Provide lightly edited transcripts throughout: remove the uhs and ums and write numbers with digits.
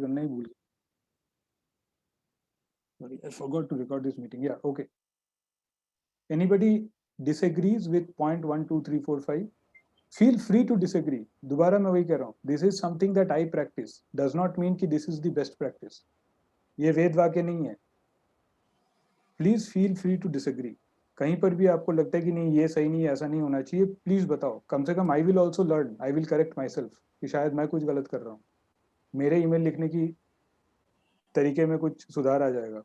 करना ही भूल गया. Sorry, I forgot to record this meeting. Yeah, okay. Anybody disagrees with point 1, 2, 3, 4, 5? Feel free to disagree. दोबारा मैं वही कह रहा हूँ. This is something that I practice. Does not mean कि this is the best practice. ये वेद वाक्य नहीं है. Please feel free to disagree. कहीं पर भी आपको लगता है कि नहीं ये सही नहीं, ऐसा नहीं होना चाहिए, प्लीज बताओ. कम से कम I will also learn, I will correct myself कि शायद मैं कुछ गलत कर रहा हूँ. मेरे ईमेल लिखने की तरीके में कुछ सुधार आ जाएगा.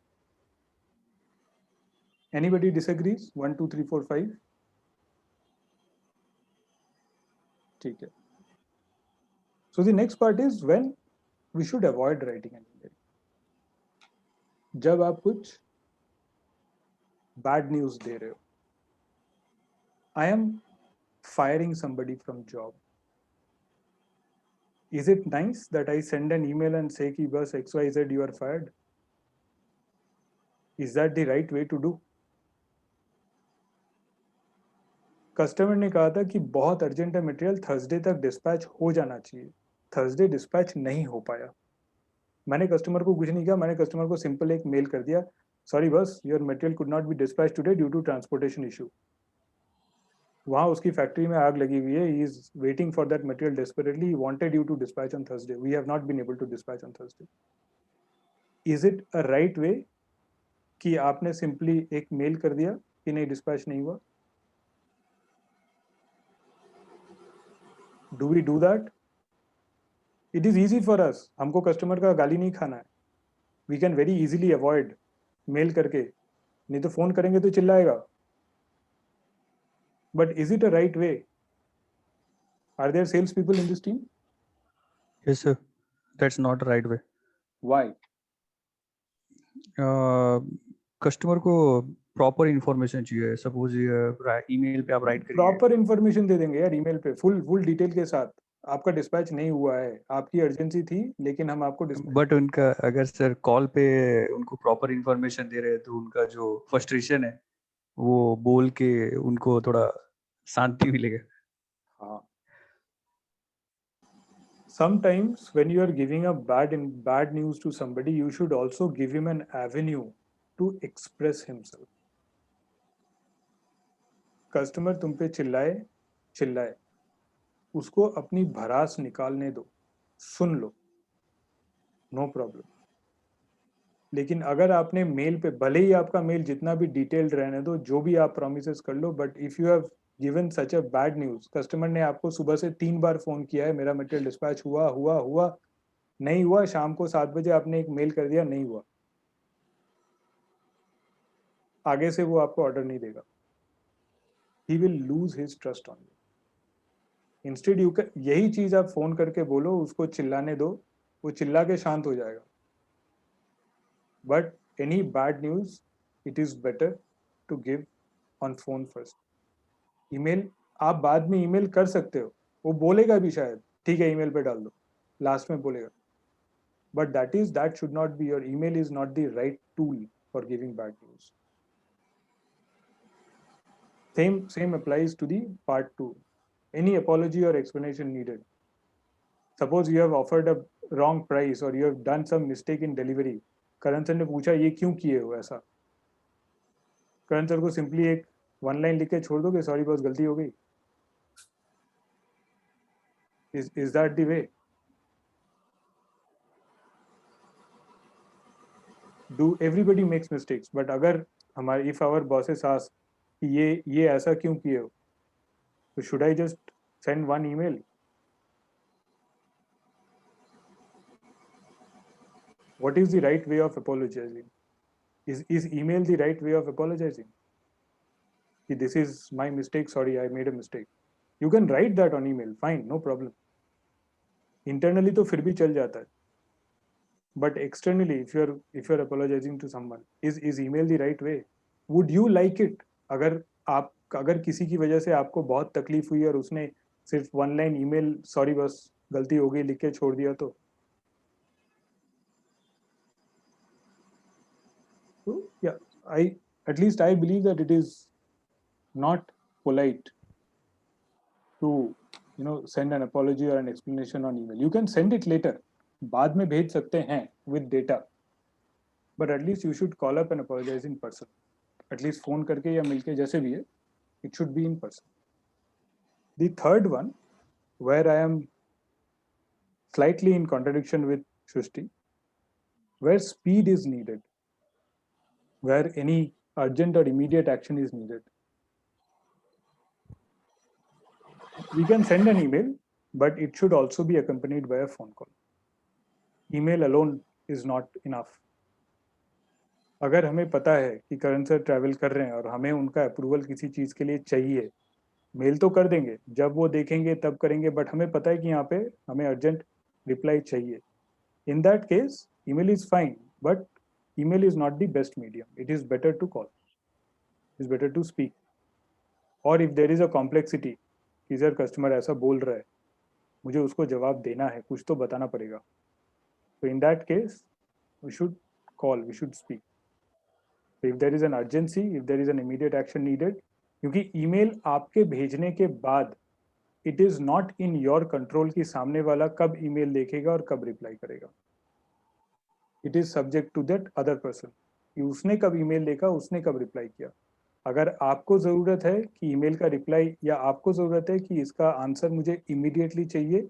Anybody disagrees? 1, 2, 3, 4, 5. ठीक है. So the next part is when we should avoid writing an email. जब आप कुछ bad news दे रहे हो. I am firing somebody from job. Is it nice that I send an email and say कि बस XYZ you are fired? Is that the right way to do? Customer ने कहा था कि बहुत अर्जेंट है मटेरियल, थर्सडे तक dispatch हो जाना चाहिए. थर्सडे डिस्पैच नहीं हो पाया. मैंने कस्टमर को कुछ नहीं किया, मैंने कस्टमर को सिंपल एक मेल कर दिया, sorry but your material could not be dispatch today due to transportation issue. वहाँ उसकी फैक्ट्री में आग लगी हुई है. He is waiting for that material desperately. He wanted you to dispatch on Thursday. We have not been able to dispatch on Thursday. Is it a right way कि आपने simply एक मेल कर दिया कि नहीं डिस्पैच नहीं हुआ? Do we do that? It is easy for us. हमको कस्टमर का गाली नहीं खाना है. We can very easily avoid mail करके, नहीं तो फोन करेंगे तो चिल्लाएगा. But is it a right way? Are there sales people in this team? Yes, sir. That's not the right way. Why? Customer को प्रॉपर इंफॉर्मेशन चाहिए. Suppose email पे आप राइट करिए. प्रॉपर इन्फॉर्मेशन दे देंगे यार ईमेल पे, फुल डिटेल के साथ. आपका डिस्पैच नहीं हुआ है, आपकी अर्जेंसी थी, लेकिन हम आपको बट उनका अगर सर कॉल पे उनको प्रॉपर इंफॉर्मेशन दे रहे हैं तो उनका जो फ्रस्ट्रेशन है वो बोल के उनको थोड़ा शांति मिलेगा. हाँ. Sometimes when you are giving a bad news to somebody, you should also give him an avenue to express himself. Customer तुम पे चिल्लाए, उसको अपनी भड़ास निकालने दो, सुन लो, नो प्रॉब्लम. लेकिन अगर आपने मेल पे, भले ही आपका मेल जितना भी डिटेल्ड रहने दो, जो भी आप प्रोमिसेस कर लो, but if you have given such a bad news, customer ने आपको सुबह से 3 बार फोन किया है, मेरा मटेरियल डिस्पैच हुआ, नहीं हुआ, शाम को 7 बजे आपने एक मेल कर दिया, नहीं हुआ, आगे से वो आपको ऑर्डर नहीं देगा. He will lose his trust on you. Instead यही चीज आप फोन करके बोलो, उसको चिल्लाने दो, वो चिल्ला के शांत हो जाएगा. But any bad news it is better to give on phone first. Email आप बाद में ईमेल कर सकते हो, वो बोलेगा भी शायद ठीक है ईमेल पे डाल दो, लास्ट में बोलेगा. But that should not be, your email is not the right tool for giving bad news. Same applies to the part 2. Any apology or explanation needed. Suppose you have offered a wrong price or you have done some mistake in delivery. Karan sir ने पूछा ये क्यों किए हो ऐसा? करण sir को simply एक 1 line लिख के छोड़ दोगे, सॉरी बस गलती हो गई. Is that the way? Do everybody makes mistakes, but अगर हमारे if our bosses ask कि ये ऐसा क्यों किए हो, तो should I just send one email? What is the right way of apologizing? Is email the right way of apologizing? This is my mistake, sorry, I made a mistake. You can write that on email, fine, no problem. Internally तो फिर भी चल जाता है. But externally, if you're apologizing to someone, is email the right way? Would you like it? अगर किसी की वजह से आपको बहुत तकलीफ हुई और उसने सिर्फ 1 लाइन ईमेल, सॉरी बस गलती हो गई, लिख के छोड़ दिया, तो yeah, at least I believe that it is not polite to send an apology or an explanation on email. You can send it later. बाद में भेज सकते हैं with data, but at least you should call up and apologize in person. At least phone करके या मिलके जैसे भी है, it should be in person. The third one, where I am slightly in contradiction with Shrishti, where speed is needed, where any urgent or immediate action is needed. We can send an email, but it should also be accompanied by a phone call. Email alone is not enough. अगर हमें पता है कि करण sir travel कर रहे हैं और हमें उनका अप्रूवल किसी चीज़ के लिए चाहिए, मेल तो कर देंगे, जब वो देखेंगे तब करेंगे, बट हमें पता है कि यहाँ पे हमें अर्जेंट रिप्लाई चाहिए. In that case, email is fine, but email is not the best medium. It is better to call. It is better to speak. Or if there is a complexity, कि sir customer ऐसा बोल रहा है, मुझे उसको जवाब देना है, कुछ तो बताना पड़ेगा. So in that case, we should call, we should speak. So if there is an urgency, if there is an immediate action needed, क्योंकि email आपके भेजने के बाद it is not in your control कि सामने वाला कब email देखेगा और कब reply करेगा. It is subject to that other person कि उसने कब email देखा, उसने कब reply किया. अगर आपको ज़रूरत है कि email का reply या आपको ज़रूरत है कि इसका answer मुझे immediately चाहिए,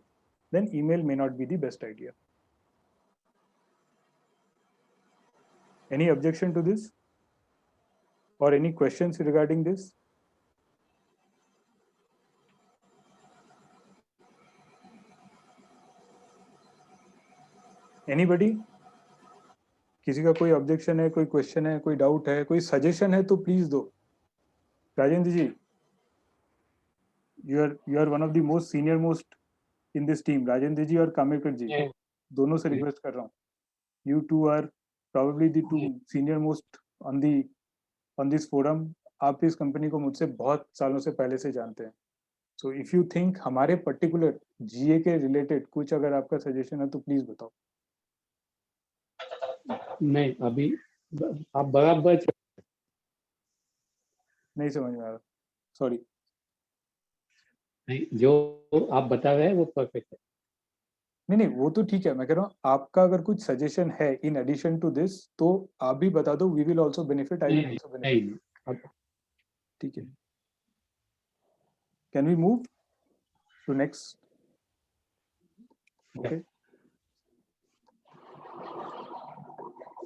then email may not be the best idea. Any objection to this? Or any questions regarding this? Anybody? किसी का कोई ऑब्जेक्शन है, कोई क्वेश्चन है, कोई डाउट है, कोई सजेशन है तो प्लीज दो. राजेंद्र जी, you are one of the most senior most in this team. Rajendra जी और कामेकर जी, दोनों से रिक्वेस्ट कर रहा हूँ. You two are probably the two senior most on this forum. आप इस कंपनी को मुझसे बहुत सालों से पहले से जानते हैं. So if you think हमारे पर्टिकुलर जीए के रिलेटेड कुछ अगर आपका सजेशन है तो प्लीज बताओ. नहीं, अभी आप बराबर नहीं समझ में आ रहा, सॉरी. नहीं, जो आप बता रहे हैं वो परफेक्ट है. नहीं, वो तो ठीक है. मैं कह रहा हूँ आपका अगर कुछ सजेशन है इन एडिशन टू दिस तो आप भी बता दो. We will also benefit, I will also benefit. नहीं, ठीक है. Can we move to next? Okay.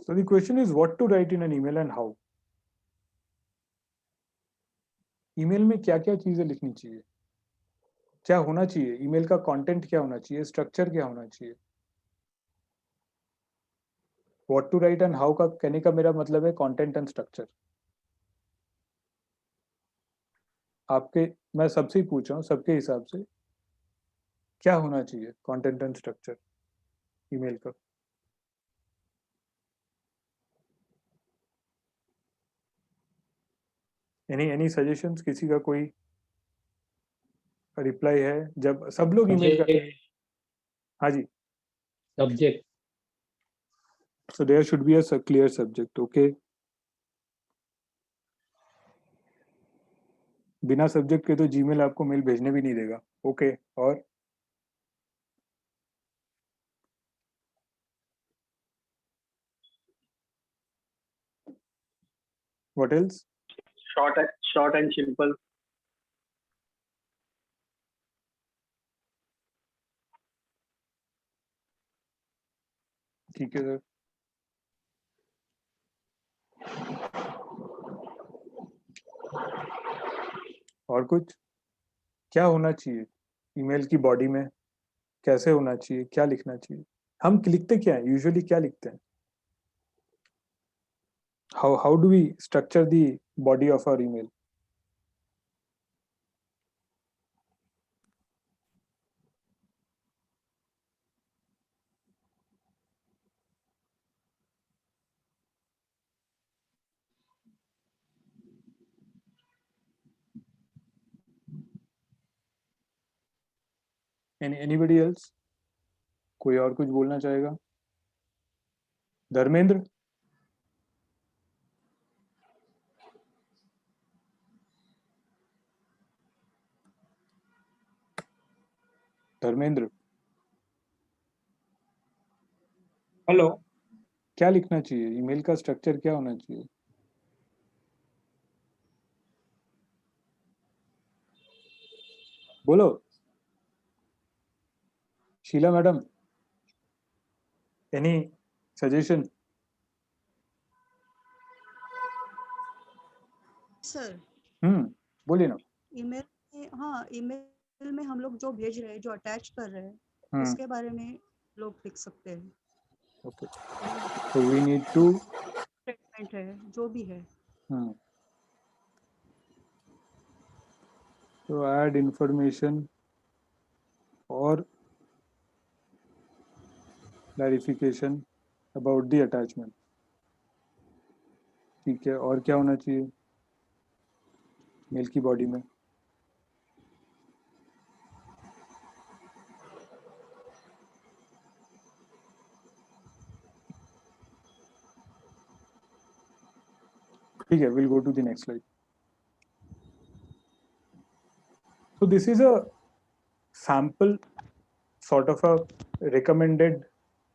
So the question is what to write in an email and how. Email में क्या क्या चीजें लिखनी चाहिए, क्या होना चाहिए, ईमेल का कंटेंट क्या होना चाहिए, स्ट्रक्चर क्या होना चाहिए. What to write and how का कहने का मेरा मतलब है कंटेंट एंड स्ट्रक्चर. आपके, मैं सबसे ही पूछ रहा हूँ, सबके हिसाब से क्या होना चाहिए कंटेंट एंड स्ट्रक्चर ईमेल का. Any suggestions? किसी का कोई रिप्लाई है? जब सब लोग ईमेल करते हैं. हाँ जी. Subject. So there should be a clear subject. Okay. बिना सब्जेक्ट के तो जीमेल आपको मेल भेजने भी नहीं देगा. ओके. और what else? Short and simple. ठीक है सर. और कुछ? क्या होना चाहिए ईमेल की बॉडी में, कैसे होना चाहिए, क्या लिखना चाहिए? हम लिखते क्या है यूजुअली, क्या लिखते हैं? How do we structure the body of our email? Anybody else? कोई और कुछ बोलना चाहेगा? धर्मेंद्र? धर्मेंद्र? हेलो। क्या लिखना चाहिए? ईमेल का स्ट्रक्चर क्या होना चाहिए? बोलो Sheela madam, any suggestion? Sir बोलिए ना। ईमेल में, हाँ ईमेल में हम लोग जो भेज रहे हैं, जो अटैच कर रहे हैं, हम्म उसके बारे में लोग लिख सकते हैं। ओके, तो वी नीड टू स्टेटमेंट है, जो भी है। तो ऐड इंफॉर्मेशन और क्लैरिफिकेशन अबाउट द अटैचमेंट। ठीक है, और क्या होना चाहिए मेल की बॉडी में? ठीक है, we'll go to the next slide. So this is a sample sort of a recommended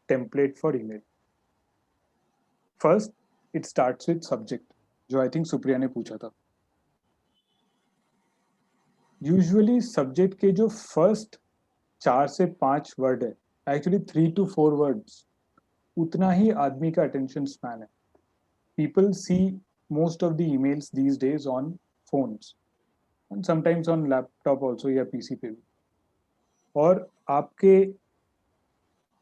template for email. First, it starts with subject, जो I think सुप्रिया ने पूछा था. Usually subject के जो first 4 से 5 वर्ड है, actually 3 to 4 words, उतना ही आदमी का attention span है. People see most of the emails these days on phones and sometimes on laptop also या PC पे भी. और आपके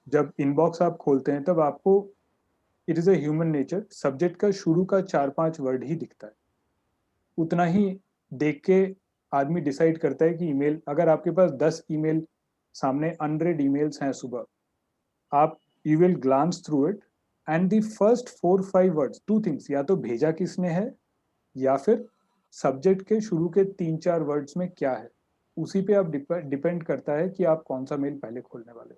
जब इनबॉक्स आप खोलते हैं तब आपको it is a human nature, subject का शुरू का 4-5 वर्ड ही दिखता है. उतना ही देख के आदमी डिसाइड करता है कि ईमेल, अगर आपके पास 10 ईमेल सामने अनरेड ईमेल्स हैं सुबह, आप you will glance through it and the first 4-5 words, two things, या तो भेजा किसने है या फिर सब्जेक्ट के शुरू के 3-4 वर्ड्स में क्या है, उसी पे आप डिपेंड करता है कि आप कौन सा मेल पहले खोलने वाले.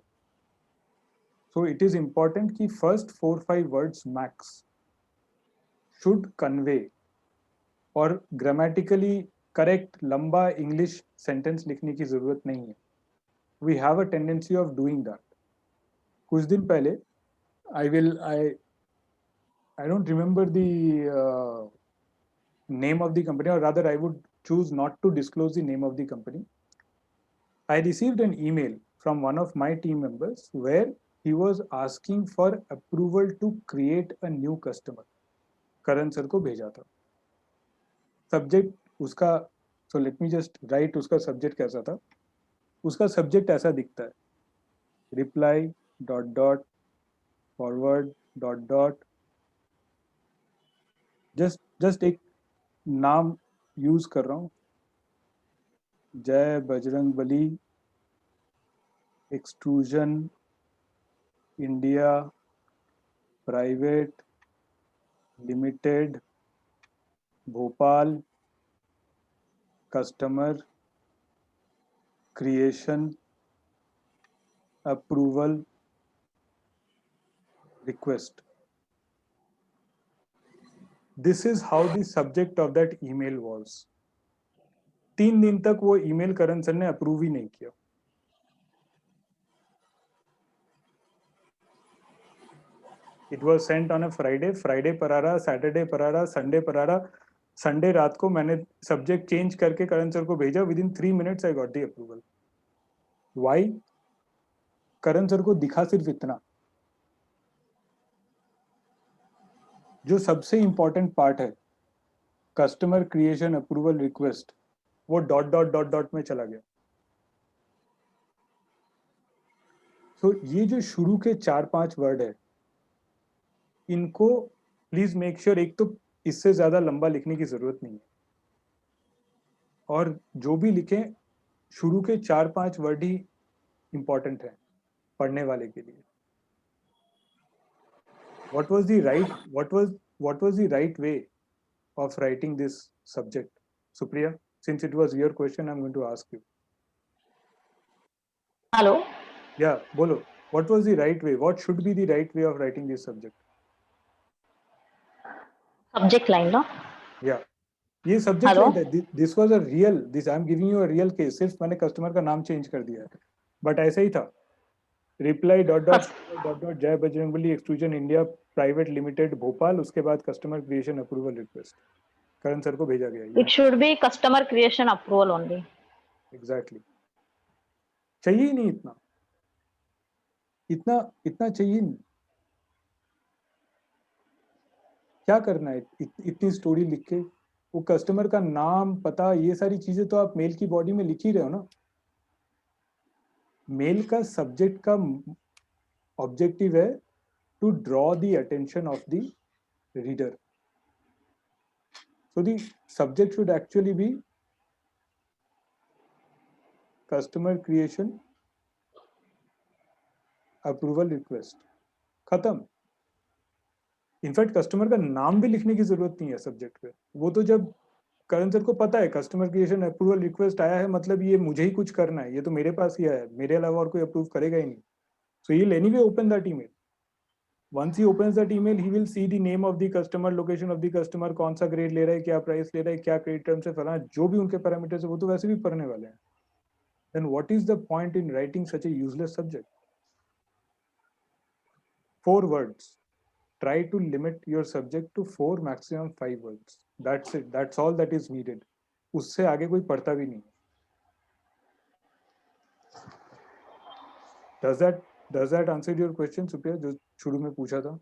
So it is important कि first 4-5 words max should convey, और grammatically correct लंबा English sentence लिखने की जरूरत नहीं है. We have a tendency of doing that. कुछ दिन पहले I don't remember the name of the company, or rather I would choose not to disclose the name of the company. I received an email from one of my team members where he was asking for approval to create a new customer. Karan sir को भेजा था. Subject उसका, so let me just write उसका subject कैसा था. उसका subject ऐसा दिखता है, reply dot dot forward dot dot, just एक नाम यूज कर रहा हूँ, Jai Bajrang Bali extrusion India private limited Bhopal customer creation approval request. This is how the subject of that email was. 3 दिन तक वो ईमेल करण सर ने अप्रूव ही नहीं किया. It was sent on a Friday पर आ रहा, Saturday पर आ रहा, Sunday पर आ रहा. Sunday रात को मैंने सब्जेक्ट चेंज करके करण सर को भेजा. Within 3 minutes I got the approval. Why? Karan sir को दिखा सिर्फ इतना. जो सबसे इंपॉर्टेंट पार्ट है, कस्टमर क्रिएशन अप्रूवल रिक्वेस्ट, वो डॉट डॉट डॉट डॉट में चला गया. तो ये जो शुरू के 4-5 वर्ड है, इनको प्लीज मेक श्योर, एक तो इससे ज्यादा लंबा लिखने की जरूरत नहीं है, और जो भी लिखें शुरू के 4-5 वर्ड ही इंपॉर्टेंट है पढ़ने वाले के लिए. What was the right way of writing this subject? Supriya, since it was your question, I'm going to ask you. Hello. Yeah, bolo. What was the right way? What should be the right way of writing this subject? Subject line, no? Yeah. ये subject Hello? This was a real, this I am giving you a real case. सिर्फ मैंने customer का नाम change कर दिया है, but ऐसा ही था. रिप्लाई डॉट जय Bajrangbali extrusion India private limited Bhopal, उसके बाद कस्टमर क्रिएशन अप्रूवल रिक्वेस्ट करण सर को भेजा गया। It should be customer creation approval only. Exactly चाहिए ही नहीं इतना इतना इतना चाहिए नहीं। क्या करना है इतनी स्टोरी लिख के? वो कस्टमर का नाम पता ये सारी चीजें तो आप मेल की बॉडी में लिख ही रहे हो ना। मेल का सब्जेक्ट का ऑब्जेक्टिव है to draw the attention of the reader, so the subject should actually be customer creation approval request, खत्म। इनफैक्ट कस्टमर का नाम भी लिखने की जरूरत नहीं है सब्जेक्ट पे। वो तो जब करण सर को पता है कस्टमर क्रिएशन अप्रूवल रिक्वेस्ट आया है, मतलब ये मुझे ही कुछ करना है, ये तो मेरे पास ही आया है, मेरे अलावा और कोई अप्रूव करेगा ही नहीं। So he will anyway open that email. Once he opens that email, he will see the name of the customer, location of the customer, कौन सा ग्रेड ले रहा है, क्या प्राइस ले रहा है, क्या क्रेडिट टर्म्स है, फलाना जो भी उनके पैरामीटर्स है वो तो वैसे भी पढ़ने वाले हैं। Then what is the point in writing such a useless subject? 4 words. Try to limit your subject to 4, maximum 5 words. That's it. That's all that is needed. उससे आगे कोई पढ़ता भी नहीं। Does that answer your question, Supriya, जो शुरू में पूछा था?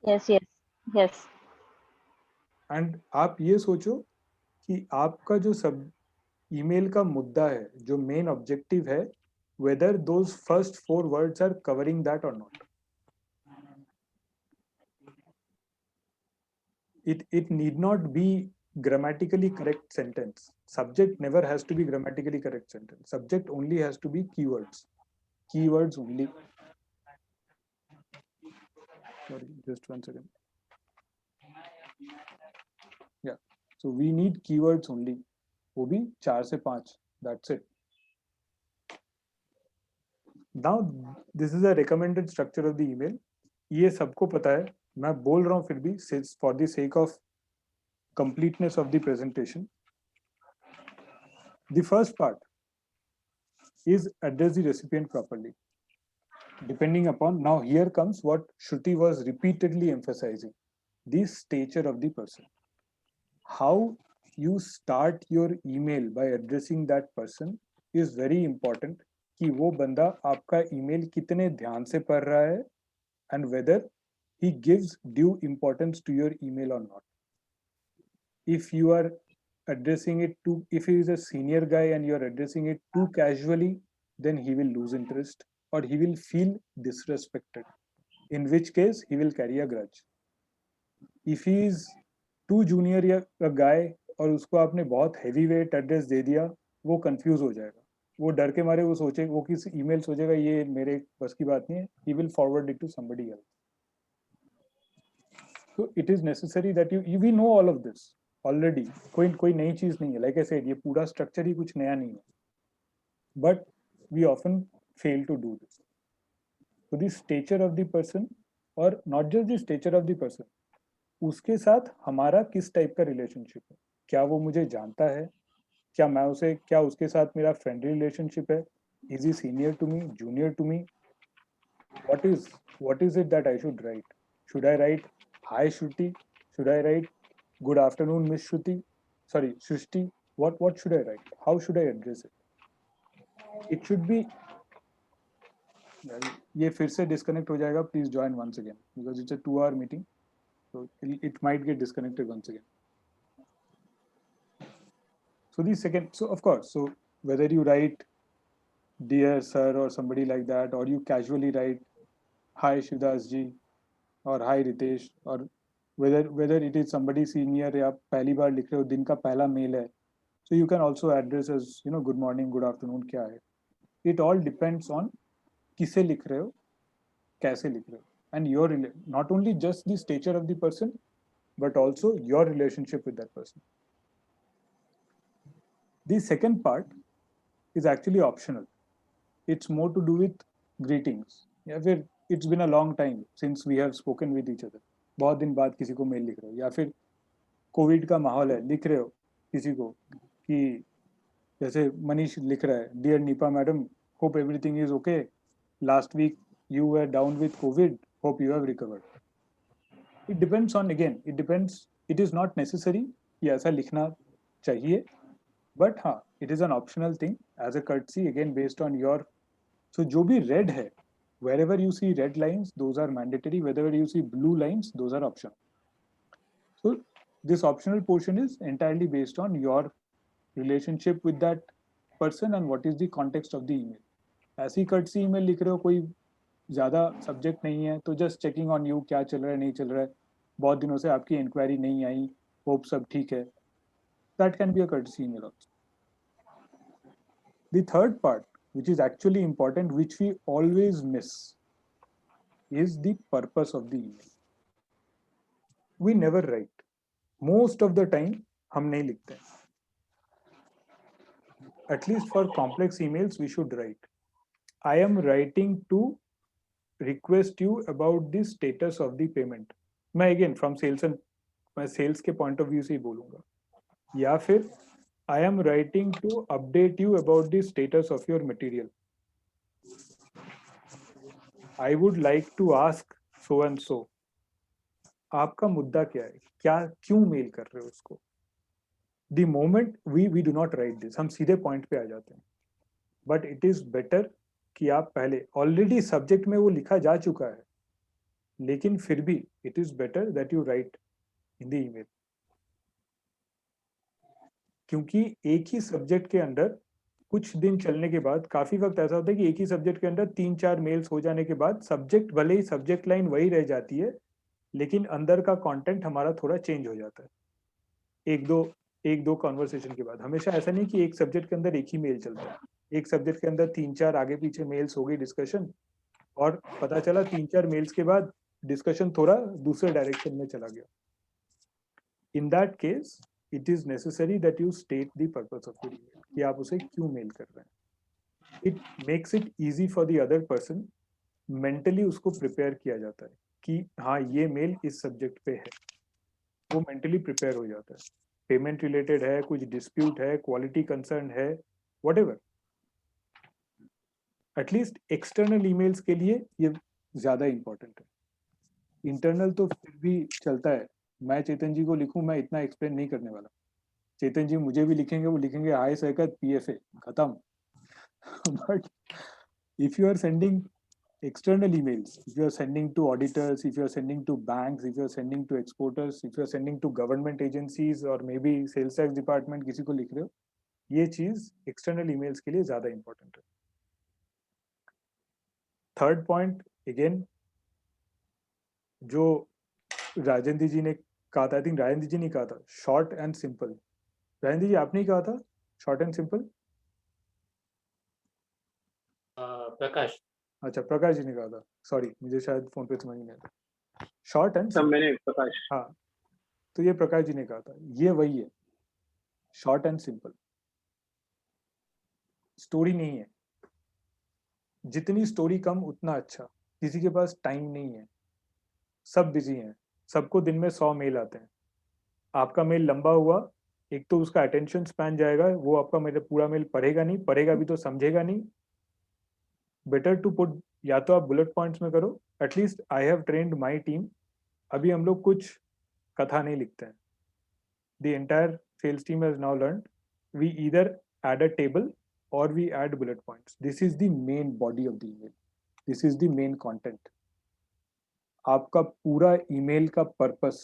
Yes, yes, yes. एंड आप ये सोचो कि आपका जो सब ईमेल का मुद्दा है, जो मेन ऑब्जेक्टिव है, whether those first 4 words are covering that or not. It need not be grammatically correct sentence. Subject never has to be grammatically correct sentence. Subject only has to be keywords. Keywords only. Sorry, just one second. Yeah, so we need keywords only. वो भी 4 से 5. That's it. Now this is a recommended structure of the email. ये सबको पता है, मैं बोल रहा हूँ फिर भी for the sake of completeness of the presentation. The first part is address the recipient properly. Depending upon, now here comes what Shruti was repeatedly emphasizing, the stature of the person. How you start your email by addressing that person is very important. कि वो बंदा आपका email कितने ध्यान से पढ़ रहा है and whether he gives due importance to your email or not. If you are addressing it to, if he is a senior guy and you are addressing it too casually, then he will lose interest or he will feel disrespected, in which case he will carry a grudge. If he is too junior a guy और उसको आपने बहुत heavy weight address दे दिया, वो confuse हो जाएगा, वो डर के मारे वो सोचे, वो किसी email सोचेगा ये मेरे बस की बात नहीं है, he will forward it to somebody else. So it is necessary that we know all of this already. कोई नई चीज नहीं है, like I said, ये पूरा structure ही कुछ नया नहीं है, but we often fail to do this. So the stature of the person, और not just the stature of the person, उसके साथ हमारा किस टाइप का रिलेशनशिप है, क्या वो मुझे जानता है, क्या उसके साथ मेरा फ्रेंडली रिलेशनशिप है, is he senior to me, junior to me, what is it that I should write? Should I write hi Shruti? Should I write good afternoon Miss Shruti? Sorry, Shrishti. What should I write? How should I address it? It should be, ये फिर से disconnect हो जाएगा, please join once again because it's a 2-hour meeting, so it might get disconnected once again. So the second, so of course, so whether you write dear sir or somebody like that, or you casually write hi Shivdas ji or hi Ritesh, or whether it is somebody senior या पहली बार लिख रहे हो, दिन का पहला mail है, so you can also address as good morning, good afternoon, क्या है. It all depends on किसे लिख रहे हो, कैसे लिख रहे हो, and your not only just the stature of the person but also your relationship with that person. The second part is actually optional. It's more to do with greetings. या फिर it's been a long time since we have spoken with each other. बहुत दिन बाद किसी को mail लिख रहे हो, या फिर कोविड का माहौल है, लिख रहे हो किसी को कि जैसे मनीष लिख रहा है, dear Neepa madam, hope everything is okay, last week you were down with COVID, hope you have recovered. It depends on, again, it depends, it is not necessary कि ऐसा लिखना चाहिए, but हाँ, it is an optional thing as a courtesy, again based on your, so जो भी red है, wherever you see red lines, those are mandatory, wherever you see blue lines, those are optional. So this optional portion is entirely based on your relationship with that person and what is the context of the email. ऐसी courtesy email लिख रहे हो, कोई ज़्यादा subject नहीं है, तो just checking on you, क्या चल रहा है नहीं चल रहा है, बहुत दिनों से आपकी इंक्वायरी नहीं आई, होप सब ठीक है, that can be a courtesy email also. The third part, which is actually important, which we always miss, is the purpose of the email. We never write. Most of the time हम नहीं लिखते हैं. At least for complex emails we should write. I am writing to request you about the status of the payment. मैं again from sales and मैं sales के point of view से ही बोलूँगा. या फिर I am writing to update you about the status of your material. I would like to ask so and so. आपका मुद्दा क्या है? क्या क्यों मेल कर रहे हो उसको? The moment we do not write this, हम सीधे point पे आ जाते हैं. But it is better कि आप पहले already subject में वो लिखा जा चुका है, लेकिन फिर भी it is better that you write in the email. क्योंकि एक ही सब्जेक्ट के अंदर कुछ दिन चलने के बाद काफी वक्त ऐसा होता है कि एक ही सब्जेक्ट के अंदर 3-4 मेल्स हो जाने के बाद सब्जेक्ट भले ही सब्जेक्ट लाइन वही रह जाती है, लेकिन अंदर का कंटेंट हमारा थोड़ा चेंज हो जाता है एक दो कॉन्वर्सेशन के बाद. हमेशा ऐसा नहीं कि एक सब्जेक्ट के अंदर एक ही मेल चलता है. एक सब्जेक्ट के अंदर 3-4 आगे पीछे मेल्स हो गई डिस्कशन, और पता चला 3-4 मेल्स के बाद डिस्कशन थोड़ा दूसरे डायरेक्शन में चला गया. In that case it is necessary that you state the purpose of the email, कि आप उसे क्यों मेल कर रहे हैं. It makes it easy for the other person, mentally उसको prepare किया जाता है कि हाँ ये मेल इस सब्जेक्ट पे है, वो mentally prepare हो जाता है. पेमेंट रिलेटेड है, कुछ डिस्प्यूट है, क्वालिटी कंसर्न है, whatever. एटलीस्ट एक्सटर्नल ईमेल्स के लिए ये ज्यादा इंपॉर्टेंट है. इंटरनल तो फिर भी चलता है. मैं चेतन जी को लिखूं, मैं इतना एक्सप्लेन नहीं करने वाला. चेतन जी मुझे भी लिखेंगे, वो लिखेंगे हाय सैकत PFA खत्म. But if you are sending external emails, if you are sending to auditors, if you are sending to banks, if you are sending to exporters, if you are sending to government agencies or maybe sales tax department, किसी को लिख रहे हो, ये चीज external emails के लिए ज्यादा important है. थर्ड पॉइंट अगेन जो राजेंद्र जी ने कहा था, आई थिंक राजेंद्र जी ने कहा था, शॉर्ट एंड सिंपल. राजेंद्र जी आपने कहा था शॉर्ट एंड सिंपल? प्रकाश. अच्छा प्रकाश जी ने कहा था, सॉरी मुझे शायद फोन पे समझ नहीं आया. शॉर्ट एंड सब मैंने प्रकाश. हाँ, तो ये प्रकाश जी ने कहा था, ये वही है, शॉर्ट एंड सिंपल. स्टोरी नहीं है. जितनी स्टोरी कम उतना अच्छा. किसी के पास टाइम नहीं है, सब बिजी हैं, सबको दिन में 100 मेल आते हैं. आपका मेल लंबा हुआ, एक तो उसका अटेंशन स्पैन जाएगा, वो आपका मेरे पूरा मेल पढ़ेगा नहीं, पढ़ेगा भी तो समझेगा नहीं. बेटर टू पुट, या तो आप बुलेट पॉइंट्स में करो. At least I have trained my team. अभी हम लोग कुछ कथा नहीं लिखते हैं. The entire sales team has now learned, we either add a table or we add bullet points. This is the main body of the email. This is the main content. आपका पूरा ईमेल का purpose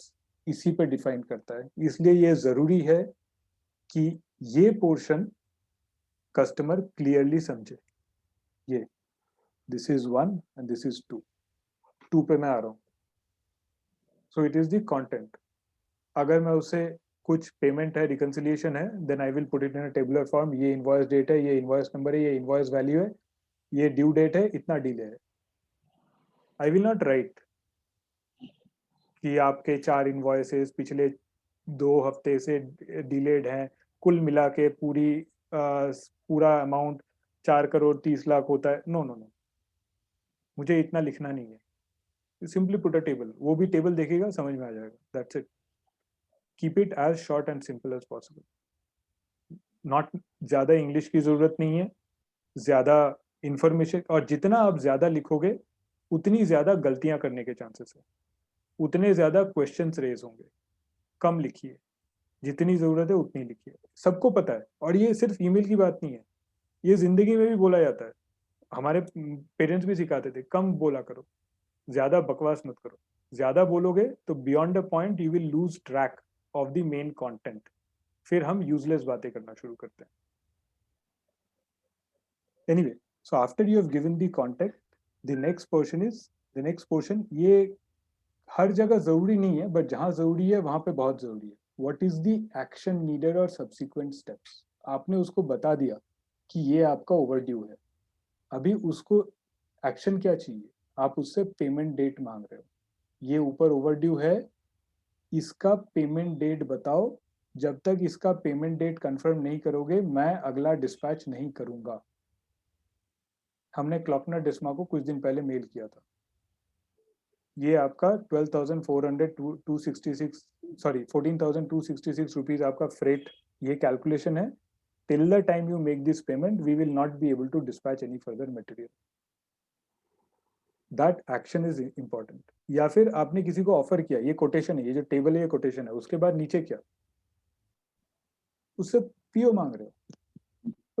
इसी पे define करता है. इसलिए ये जरूरी है कि ये पोर्शन कस्टमर क्लियरली समझे. ये this is 1 and this is 2. 2 पे मैं आ रहा हूँ. So it is the content. अगर मैं उसे कुछ पेमेंट है, रिकंसिलिएशन है, then I will put it in a tabular form. ये इनवॉइस डेट है, ये इनवॉइस नंबर है, ये इनवॉइस वैल्यू है, ये ड्यू डेट है, इतना डिले है. आई विल नॉट राइट कि आपके 4 इनवॉइसेस पिछले 2 हफ्ते से डिलेड हैं, कुल मिला के पूरा अमाउंट 4 करोड़ 30 लाख होता है. नो नो नो, मुझे इतना लिखना नहीं है. Simply put a table. वो भी टेबल देखेगा, समझ में आ जाएगा. That's it. Keep it as short and simple as possible. Not ज़्यादा इंग्लिश की ज़रूरत नहीं है, ज़्यादा इंफॉर्मेशन, और जितना आप ज़्यादा लिखोगे उतनी ज्यादा गलतियां करने के चांसेस है, उतने ज्यादा क्वेश्चंस रेज होंगे। कम लिखिए, जितनी जरूरत है उतनी लिखिए। सबको पता है, और ये सिर्फ ईमेल की बात नहीं है, ये जिंदगी में भी बोला जाता है। हमारे पेरेंट्स भी सिखाते थे, कम बोला करो, ज्यादा बकवास मत करो। ज्यादा बोलोगे तो beyond a point you will lose track of the main content, फिर हम यूजलेस बातें करना शुरू करते हैं। Anyway, so after you have given the contact, the next portion ये हर जगह जरूरी नहीं है, बट जहां जरूरी है वहां पे बहुत जरूरी है। What is the action needed और सब्सिक्वेंट स्टेप्स। आपने उसको बता दिया कि ये आपका ओवरड्यू है, अभी उसको एक्शन क्या चाहिए, आप उससे पेमेंट डेट मांग रहे हो। ये ऊपर ओवरड्यू है, इसका पेमेंट डेट बताओ। जब तक इसका पेमेंट डेट कंफर्म नहीं करोगे मैं अगला डिस्पैच नहीं करूंगा। हमने क्लॉकनर डिस्मा को कुछ दिन पहले मेल किया था। ये आपका 14,266 रुपीज आपका फ्रेट, ये कैलकुलेशन है। Till the time you make this payment we will not be able to dispatch any further material. That action is important. या फिर आपने किसी को ऑफर किया, ये कोटेशन है, ये जो टेबल है ये कोटेशन है, उसके बाद नीचे क्या, उससे पीओ मांग रहे हो।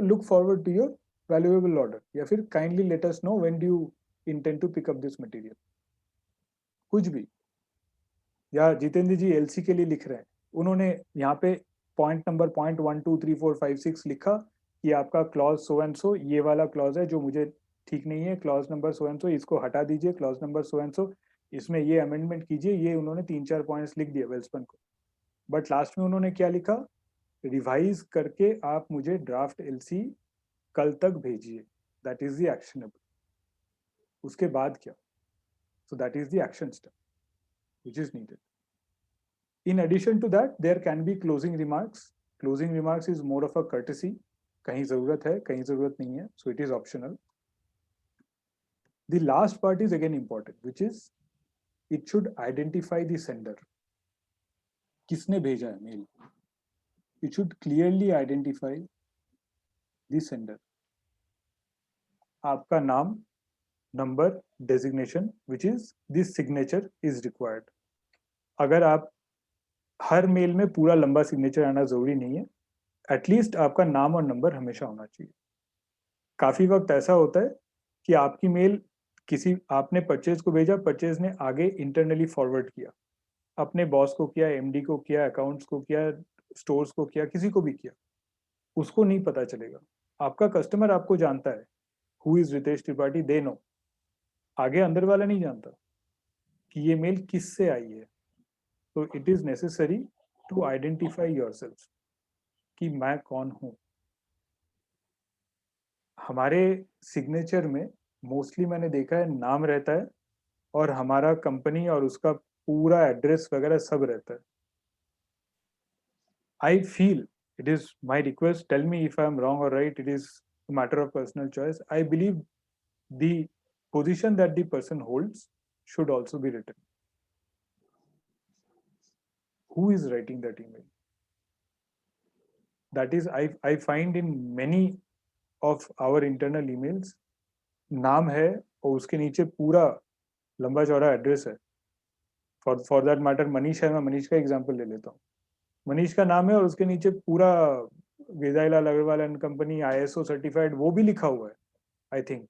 Look forward to your valuable order, या फिर kindly let us know when do you intend to pick up this material, कुछ भी। या जितेंद्र जी एलसी के लिए लिख रहे हैं, उन्होंने यहाँ पे पॉइंट नंबर 0.12345 लिखा कि आपका क्लॉज सो एंड सो, ये वाला क्लॉज है जो मुझे ठीक नहीं है, clause number so and so, इसको हटा दीजिए, clause number so and so, इसमें ये अमेंडमेंट कीजिए। ये उन्होंने 3-4 पॉइंट्स लिख दिए वेल्सपन को, बट लास्ट में उन्होंने क्या लिखा, रिवाइज करके आप मुझे ड्राफ्ट एलसी कल तक भेजिए, दैट इज द एक्शनेबल। उसके बाद क्या, so that is the action step which is needed. In addition to that, there can be closing remarks. Closing remarks is more of a courtesy. कहीं जरूरत है, कहीं जरूरत नहीं है, so it is optional. The last part is again important, which is it should identify the sender. किसने भेजा है mail? It should clearly identify the sender. आपका नाम, number, designation, which is this signature is required. अगर आप हर mail में पूरा लंबा सिग्नेचर आना जरूरी नहीं है, एटलीस्ट आपका नाम और नंबर हमेशा होना चाहिए। काफी वक्त ऐसा होता है कि आपकी मेल किसी, आपने परचेज को भेजा, परचेज ने आगे इंटरनली फॉरवर्ड किया, अपने बॉस को किया, एमडी को किया, अकाउंट्स को किया, स्टोर्स को किया, किसी को भी किया, उसको नहीं पता चलेगा। आपका कस्टमर आपको जानता है, who is Ritesh Tripathi, they know. आगे अंदर वाला नहीं जानता कि ये मेल किससे आई है। तो it is necessary to identify yourself कि मैं कौन हूं। हमारे सिग्नेचर में मोस्टली मैंने देखा है नाम रहता है और हमारा कंपनी और उसका पूरा एड्रेस वगैरह सब रहता है। I feel, it is my request, tell me if I am wrong और right, it is a matter of personal choice. I believe the position that the person holds should also be written. Who is writing that email? That is, I find in many of our internal emails, नाम है और उसके नीचे पूरा लंबा चौड़ा address है। For that matter Manish है, मैं मनीष का एग्जांपल ले लेता हूँ। मनीष का नाम है और उसके नीचे पूरा Gijailal Agarwal and company ISO certified वो भी लिखा हुआ है, आई थिंक।